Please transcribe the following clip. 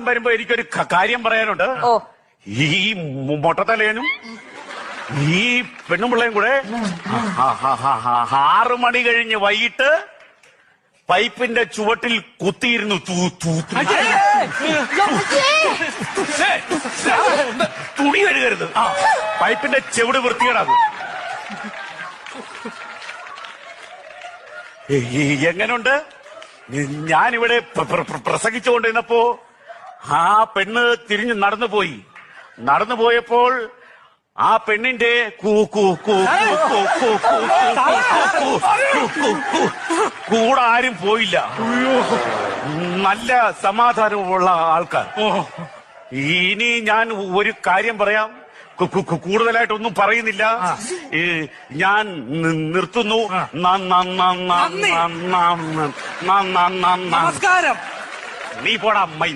വരുമ്പോ എനിക്കൊരു കാര്യം പറയാനുണ്ട്. ഈ മൊട്ടത്തലേനും ഈ പെണ്ണുമ്പിള്ളയും കൂടെ 6 മണി കഴിഞ്ഞ് വൈകിട്ട് പൈപ്പിന്റെ ചുവട്ടിൽ കുത്തിയിരുന്നു തുണി കഴുകരുത്. പൈപ്പിന്റെ ചെവിട് വൃത്തികേടാകും. എങ്ങനുണ്ട്? ഞാനിവിടെ പ്രസംഗിച്ചുകൊണ്ടിരുന്നപ്പോ ആ പെണ്ണ് തിരിഞ്ഞ് നടന്നു പോയപ്പോൾ ആ പെണ്ണിന്റെ കൂടെ ആരും പോയില്ല. നല്ല സമാധാനമുള്ള ആൾക്കാർ. ഇനി ഞാൻ ഒരു കാര്യം പറയാം. കൂടുതലായിട്ടൊന്നും പറയുന്നില്ല. ഞാൻ നിർത്തുന്നു. നമസ്കാരം. നീ പോടാ മൈ